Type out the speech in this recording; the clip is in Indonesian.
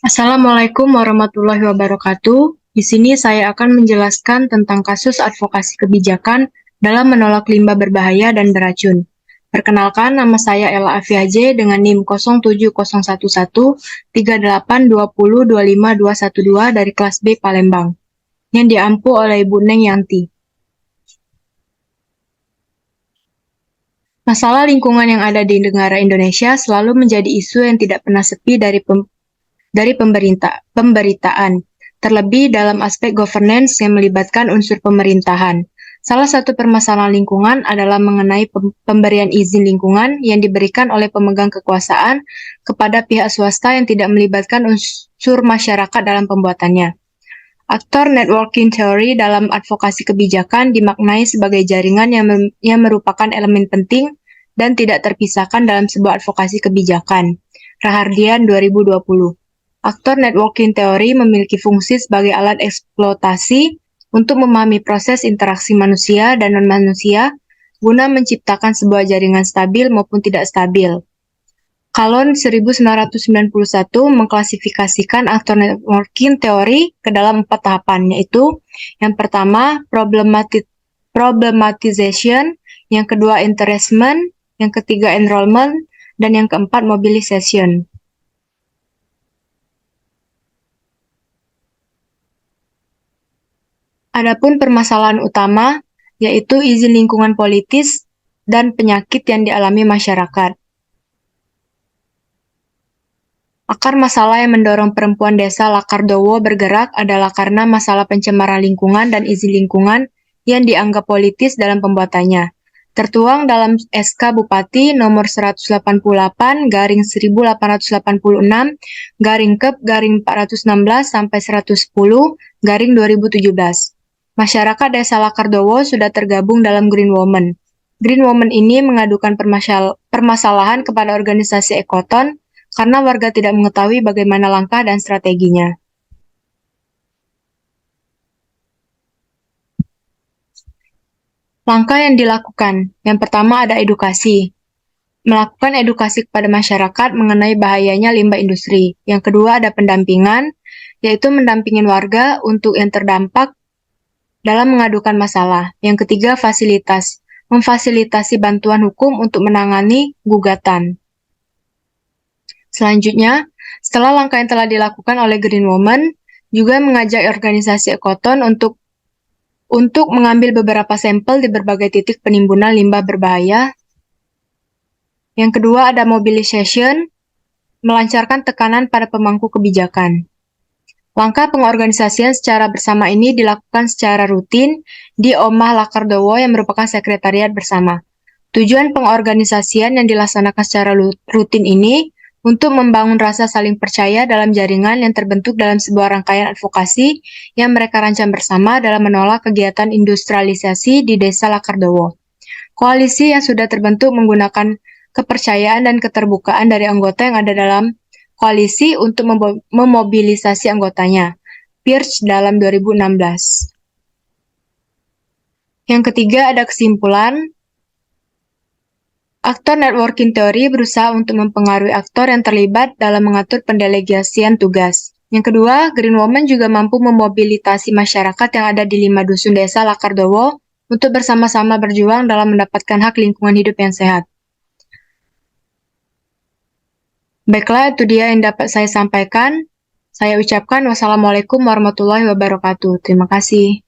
Assalamualaikum warahmatullahi wabarakatuh. Di sini saya akan menjelaskan tentang kasus advokasi kebijakan dalam menolak limbah berbahaya dan beracun. Perkenalkan, nama saya Ella Afiaje dengan NIM 07011382020251212 dari kelas B Palembang, yang diampu oleh Ibu Neng Yanti. Masalah lingkungan yang ada di negara Indonesia selalu menjadi isu yang tidak pernah sepi dari pemberitaan, terlebih dalam aspek governance yang melibatkan unsur pemerintahan. Salah satu permasalahan lingkungan adalah mengenai pemberian izin lingkungan yang diberikan oleh pemegang kekuasaan kepada pihak swasta yang tidak melibatkan unsur masyarakat dalam pembuatannya. Aktor networking theory dalam advokasi kebijakan dimaknai sebagai jaringan yang merupakan elemen penting dan tidak terpisahkan dalam sebuah advokasi kebijakan. Rahardian 2020. Aktor networking teori memiliki fungsi sebagai alat eksploitasi untuk memahami proses interaksi manusia dan non-manusia guna menciptakan sebuah jaringan stabil maupun tidak stabil. Kalon 1991 mengklasifikasikan aktor networking teori ke dalam 4 tahapan, yaitu yang pertama problematization, yang kedua interestment, yang ketiga enrollment, dan yang keempat mobilization. Adapun permasalahan utama, yaitu izin lingkungan politis dan penyakit yang dialami masyarakat. Akar masalah yang mendorong perempuan desa Lakardowo bergerak adalah karena masalah pencemaran lingkungan dan izin lingkungan yang dianggap politis dalam pembuatannya. Tertuang dalam SK Bupati nomor 188 garing 1886 garing Kep garing 416 sampai 110 garing 2017. Masyarakat desa Lakardowo sudah tergabung dalam Green Women. Green Women ini mengadukan permasalahan kepada organisasi Ekoton karena warga tidak mengetahui bagaimana langkah dan strateginya. Langkah yang dilakukan, yang pertama ada edukasi. Melakukan edukasi kepada masyarakat mengenai bahayanya limbah industri. Yang kedua ada pendampingan, yaitu mendampingin warga untuk yang terdampak dalam mengadukan masalah. Yang ketiga fasilitas, memfasilitasi bantuan hukum untuk menangani gugatan. Selanjutnya, setelah langkah yang telah dilakukan oleh Green Women, juga mengajak organisasi Ekoton untuk mengambil beberapa sampel di berbagai titik penimbunan limbah berbahaya. Yang kedua ada mobilization, melancarkan tekanan pada pemangku kebijakan. Langkah pengorganisasian secara bersama ini dilakukan secara rutin di Omah Lakardowo yang merupakan sekretariat bersama. Tujuan pengorganisasian yang dilaksanakan secara rutin ini untuk membangun rasa saling percaya dalam jaringan yang terbentuk dalam sebuah rangkaian advokasi yang mereka rancang bersama dalam menolak kegiatan industrialisasi di Desa Lakardowo. Koalisi yang sudah terbentuk menggunakan kepercayaan dan keterbukaan dari anggota yang ada dalam koalisi untuk memobilisasi anggotanya. Pierce dalam 2016. Yang ketiga ada kesimpulan. Aktor networking teori berusaha untuk mempengaruhi aktor yang terlibat dalam mengatur pendelegasian tugas. Yang kedua, Green Women juga mampu memobilisasi masyarakat yang ada di 5 dusun desa Lakardowo untuk bersama-sama berjuang dalam mendapatkan hak lingkungan hidup yang sehat. Baiklah, itu dia yang dapat saya sampaikan. Saya ucapkan wassalamualaikum warahmatullahi wabarakatuh. Terima kasih.